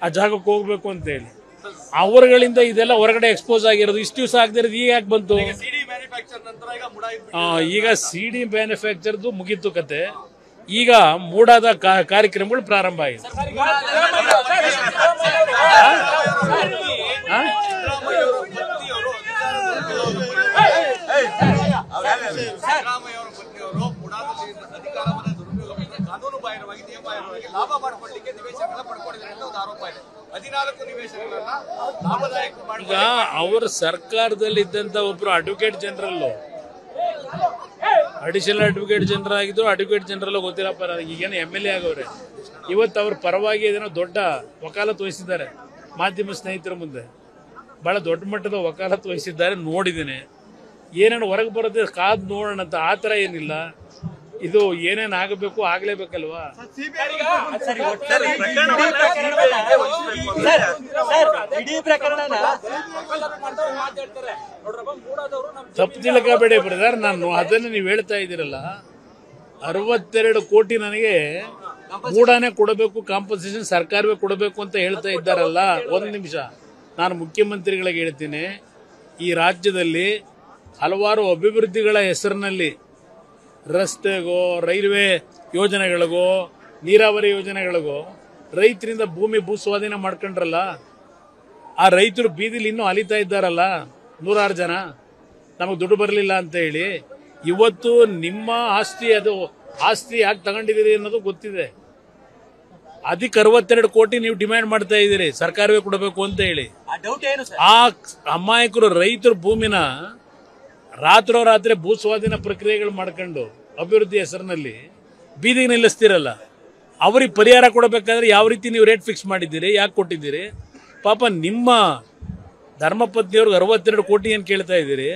ಆ ಜಾಗಕ್ಕೆ ಹೋಗ್ಬೇಕು ಅಂತ ಹೇಳಿ ಅವರುಗಳಿಂದ ಇದೆಲ್ಲ ಹೊರಗಡೆ ಎಕ್ಸ್ಪೋಸ್ ಆಗಿರೋದು. ಇಷ್ಟು ದಿವಸ ಆಗದಿರೋದು ಈಗ ಯಾಕೆ ಬಂತು? ಈಗ ಸಿಡಿ ಮ್ಯಾನುಫ್ಯಾಕ್ಚರ್ದು ಮುಗೀತು ಕತೆ. ಈಗ ಮೂಡಾದ ಕಾರ್ಯಕ್ರಮಗಳು ಪ್ರಾರಂಭ ಆಗಿದೆ. ಈಗ ಅವರ ಸರ್ಕಾರದಲ್ಲಿದ್ದಂತ ಒಬ್ರು advocate general, additional advocate general ಆಗಿದ್ರು, ಅಡ್ವೊಕೇಟ್ ಜನರಲ್ ಗೊತ್ತಿಲ್ಲಪ್ಪ, ಈಗೇನು MLA ಆಗವ್ರೆ. ಇವತ್ತು ಅವ್ರ ಪರವಾಗಿ ಏನೋ ದೊಡ್ಡ ವಕಾಲತ್ ವಹಿಸಿದ್ದಾರೆ. ಮಾಧ್ಯಮ ಸ್ನೇಹಿತರ ಮುಂದೆ ಬಹಳ ದೊಡ್ಡ ಮಟ್ಟದ ವಕಾಲತ್ ವಹಿಸಿದ್ದಾರೆ, ನೋಡಿದ್ದೀನಿ. ಏನೇನು ಹೊರಗೆ ಬರುತ್ತೆ ಕಾದ್ ನೋಡೋಣ ಅಂತ. ಆ ಥರ ಏನಿಲ್ಲ. ಇದು ಏನೇನು ಆಗಬೇಕು ಆಗ್ಲೇಬೇಕಲ್ವಾ? ತಪ್ಪು ತಿಳ್ಕಬೇಡಿ ಬ್ರದರ್, ನಾನು ಅದನ್ನು ನೀವು ಹೇಳ್ತಾ ಇದ್ದೀರಲ್ಲ. 62 ಕೋಟಿ ನನಗೆ ಮೂಡಾನೇ ಕೊಡಬೇಕು, ಕಾಂಪನ್ಸೇಷನ್ ಸರ್ಕಾರವೇ ಕೊಡಬೇಕು ಅಂತ ಹೇಳ್ತಾ ಇದ್ದಾರಲ್ಲ. ಒಂದು ನಿಮಿಷ, ನಾನು ಮುಖ್ಯಮಂತ್ರಿಗಳಿಗೆ ಹೇಳ್ತೀನಿ, ಈ ರಾಜ್ಯದಲ್ಲಿ ಹಲವಾರು ಅಭಿವೃದ್ಧಿಗಳ ಹೆಸರಿನಲ್ಲಿ ರಸ್ತೆಗೋ, ರೈಲ್ವೆ ಯೋಜನೆಗಳಿಗೋ, ನೀರಾವರಿ ಯೋಜನೆಗಳಿಗೋ ರೈತರಿಂದ ಭೂ ಸ್ವಾಧೀನ ಮಾಡ್ಕೊಂಡ್ರಲ್ಲ. ಆ ರೈತರು ಬೀದಿಲಿ ಇನ್ನೂ ಅಲಿತಾ ಇದ್ದಾರಲ್ಲ, 106 ಜನ, ನಮಗೆ ದುಡ್ಡು ಬರಲಿಲ್ಲ ಅಂತ ಹೇಳಿ. ಇವತ್ತು ನಿಮ್ಮ ಆಸ್ತಿ, ಅದು ಆಸ್ತಿ ಯಾಕೆ ತಗೊಂಡಿದ್ದೀರಿ ಅನ್ನೋದು ಗೊತ್ತಿದೆ. ಅದಕ್ಕೆ 62 ಕೋಟಿ ನೀವು ಡಿಮ್ಯಾಂಡ್ ಮಾಡ್ತಾ ಇದ್ದೀರಿ ಸರ್ಕಾರವೇ ಕೊಡಬೇಕು ಅಂತ ಹೇಳಿ. ಆ ಅಮಾಯಕರು ರೈತರು ಭೂಮಿನ ರಾತ್ರೋರಾತ್ರಿ ಭೂ ಸ್ವಾಧೀನ ಪ್ರಕ್ರಿಯೆಗಳು ಮಾಡ್ಕೊಂಡು ಅಭಿವೃದ್ಧಿ ಹೆಸರಿನಲ್ಲಿ ಬೀದಿಗೆ ನಿಲ್ಲಿಸ್ತಿರಲ್ಲ. ಅವ್ರಿಗೆ ಪರಿಹಾರ ಕೊಡಬೇಕಾದ್ರೆ ಯಾವ ರೀತಿ ನೀವು ರೇಟ್ ಫಿಕ್ಸ್ ಮಾಡಿದ್ದೀರಿ, ಯಾಕೆ ಕೊಟ್ಟಿದ್ದೀರಿ? ಪಾಪ ನಿಮ್ಮ ಧರ್ಮಪತ್ನಿಯವ್ರಿಗೆ 62 ಕೋಟಿ ಏನು ಕೇಳ್ತಾ ಇದ್ದೀರಿ?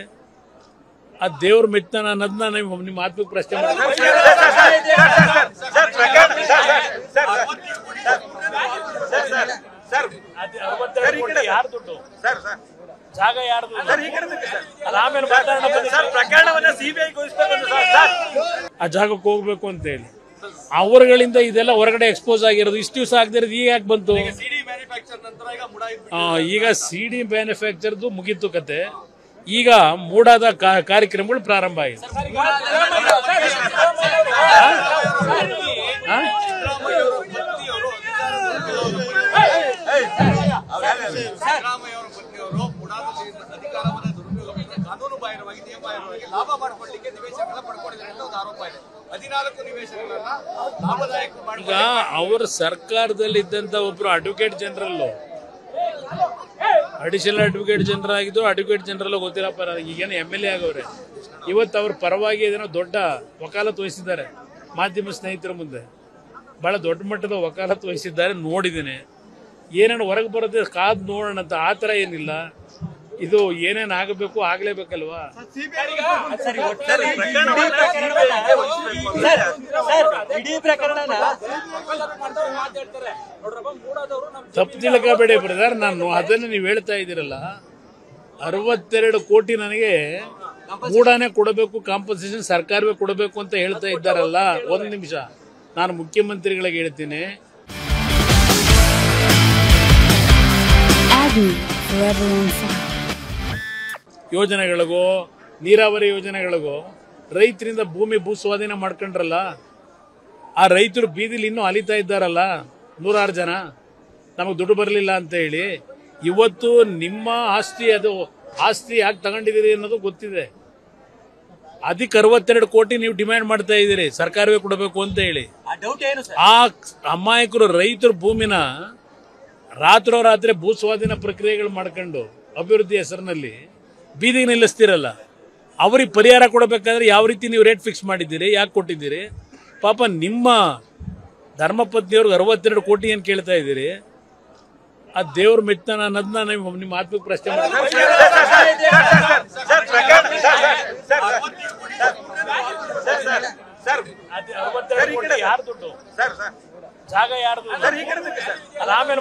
ಆ ದೇವ್ರ ಮೆಚ್ಚನ ಅನ್ನೋದನ್ನ ನಿಮ್ಮ ಆತ್ಮಕ್ಕೆ ಪ್ರಶ್ನೆ ಮಾಡಿ. ಯಾರು ದುಡ್ಡು, ಜಾಗ ಯಾರ್ದು? ಆಮೇಲೆ ಆ ಜಾಗಕ್ಕೆ ಹೋಗ್ಬೇಕು ಅಂತ ಹೇಳಿ ಅವರುಗಳಿಂದ ಇದೆಲ್ಲ ಹೊರಗಡೆ ಎಕ್ಸ್ಪೋಸ್ ಆಗಿರೋದು. ಇಷ್ಟು ದಿವಸ ಆಗದಿರೋದು ಈಗ ಯಾಕೆ ಬಂತು? ಈಗ ಸಿಡಿ ಮ್ಯಾನುಫ್ಯಾಕ್ಚರ್ದು ಮುಗೀತು ಕತೆ. ಈಗ ಮೂಡಾದ ಕಾರ್ಯಕ್ರಮಗಳು ಪ್ರಾರಂಭ ಆಗಿದೆ. ಈಗ ಅವರ ಸರ್ಕಾರದಲ್ಲಿದ್ದಂತ ಒಬ್ರು advocate general, additional advocate general ಆಗಿದ್ರು, ಅಡ್ವೊಕೇಟ್ ಜನರಲ್ ಗೊತ್ತಿಲ್ಲಪ್ಪ, ಈಗೇನು MLA ಆಗವ್ರೆ. ಇವತ್ತು ಅವ್ರ ಪರವಾಗಿ ಏನೋ ದೊಡ್ಡ ವಕಾಲತ್ ವಹಿಸಿದ್ದಾರೆ. ಮಾಧ್ಯಮ ಸ್ನೇಹಿತರ ಮುಂದೆ ಬಹಳ ದೊಡ್ಡ ಮಟ್ಟದ ವಕಾಲತ್ ವಹಿಸಿದ್ದಾರೆ, ನೋಡಿದ್ದೀನಿ. ಏನೇನು ಹೊರಗೆ ಬರುತ್ತೆ ಕಾದ್ ನೋಡೋಣ ಅಂತ. ಆ ಥರ ಏನಿಲ್ಲ. ಇದು ಏನೇನು ಆಗಬೇಕು ಆಗ್ಲೇಬೇಕಲ್ವಾ? ತಪ್ಪು ತಿಳ್ಕಬೇಡಿ ಬ್ರದರ್, ನಾನು ಅದನ್ನು ನೀವು ಹೇಳ್ತಾ ಇದ್ದೀರಲ್ಲ. 62 ಕೋಟಿ ನನಗೆ ಮೂಡಾನೇ ಕೊಡಬೇಕು, ಕಾಂಪನ್ಸೇಷನ್ ಸರ್ಕಾರವೇ ಕೊಡಬೇಕು ಅಂತ ಹೇಳ್ತಾ ಇದ್ದಾರಲ್ಲ. ಒಂದು ನಿಮಿಷ, ನಾನು ಮುಖ್ಯಮಂತ್ರಿಗಳಿಗೆ ಹೇಳ್ತೀನಿ, ಯೋಜನೆಗಳಿಗೋ, ನೀರಾವರಿ ಯೋಜನೆಗಳಿಗೋ ರೈತರಿಂದ ಭೂ ಸ್ವಾಧೀನ ಮಾಡ್ಕೊಂಡ್ರಲ್ಲ. ಆ ರೈತರು ಬೀದಿಲಿ ಇನ್ನೂ ಅಲಿತಾ ಇದ್ದಾರಲ್ಲ, 106 ಜನ, ನಮಗೆ ದುಡ್ಡು ಬರಲಿಲ್ಲ ಅಂತ ಹೇಳಿ. ಇವತ್ತು ನಿಮ್ಮ ಆಸ್ತಿ, ಅದು ಆಸ್ತಿ ಯಾಕೆ ತಗೊಂಡಿದ್ದೀರಿ ಅನ್ನೋದು ಗೊತ್ತಿದೆ. ಅದಕ್ಕೆ 62 ಕೋಟಿ ನೀವು ಡಿಮ್ಯಾಂಡ್ ಮಾಡ್ತಾ ಇದ್ದೀರಿ ಸರ್ಕಾರವೇ ಕೊಡಬೇಕು ಅಂತ ಹೇಳಿ. ಆ ಅಮಾಯಕರು ರೈತರು ಭೂಮಿನ ರಾತ್ರೋರಾತ್ರಿ ಭೂ ಸ್ವಾಧೀನ ಪ್ರಕ್ರಿಯೆಗಳು ಮಾಡ್ಕೊಂಡು ಅಭಿವೃದ್ಧಿ ಹೆಸರಿನಲ್ಲಿ ಬೀದಿಗೆ ನಿಲ್ಲಿಸ್ತಿರಲ್ಲ. ಅವ್ರಿಗೆ ಪರಿಹಾರ ಕೊಡಬೇಕಾದ್ರೆ ಯಾವ ರೀತಿ ನೀವು ರೇಟ್ ಫಿಕ್ಸ್ ಮಾಡಿದ್ದೀರಿ, ಯಾಕೆ ಕೊಟ್ಟಿದ್ದೀರಿ? ಪಾಪ ನಿಮ್ಮ ಧರ್ಮಪತ್ನಿಯವ್ರಿಗೆ 62 ಕೋಟಿ ಏನು ಕೇಳ್ತಾ ಇದ್ದೀರಿ? ಆ ದೇವ್ರ ಮೆಚ್ಚನ ಅನ್ನೋದನ್ನ ನಿಮ್ಮ ಆತ್ಮಕ್ಕೆ ಪ್ರಶ್ನೆ ಮಾಡಿ. ಯಾರು ದುಡ್ಡು, ಜಾಗ ಯಾರ್ದು? ಆಮೇಲೆ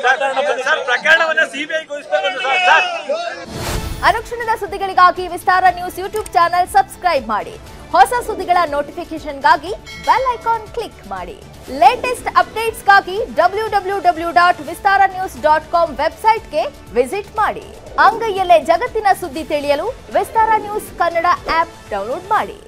ಅನುಕ್ಷಣದ ಸುದ್ದಿಗಳಿಗಾಗಿ ವಿಸ್ತಾರ ನ್ಯೂಸ್ ಯೂಟ್ಯೂಬ್ ಚಾನೆಲ್ ಸಬ್ಸ್ಕ್ರೈಬ್ ಮಾಡಿ. ಹೊಸ ಸುದ್ದಿಗಳ ನೋಟಿಫಿಕೇಶನ್ಗಾಗಿ ಬೆಲ್ ಐಕಾನ್ ಕ್ಲಿಕ್ ಮಾಡಿ. ಲೇಟೆಸ್ಟ್ ಅಪ್ಡೇಟ್ಸ್ಗಾಗಿ www.vistaranews.com ವೆಬ್ಸೈಟ್ಗೆ ವಿಸಿಟ್ ಮಾಡಿ. ಅಂಗೈಯಲ್ಲೇ ಜಗತ್ತಿನ ಸುದ್ದಿ ತಿಳಿಯಲು ವಿಸ್ತಾರ ನ್ಯೂಸ್ ಕನ್ನಡ ಆಪ್ ಡೌನ್ಲೋಡ್ ಮಾಡಿ.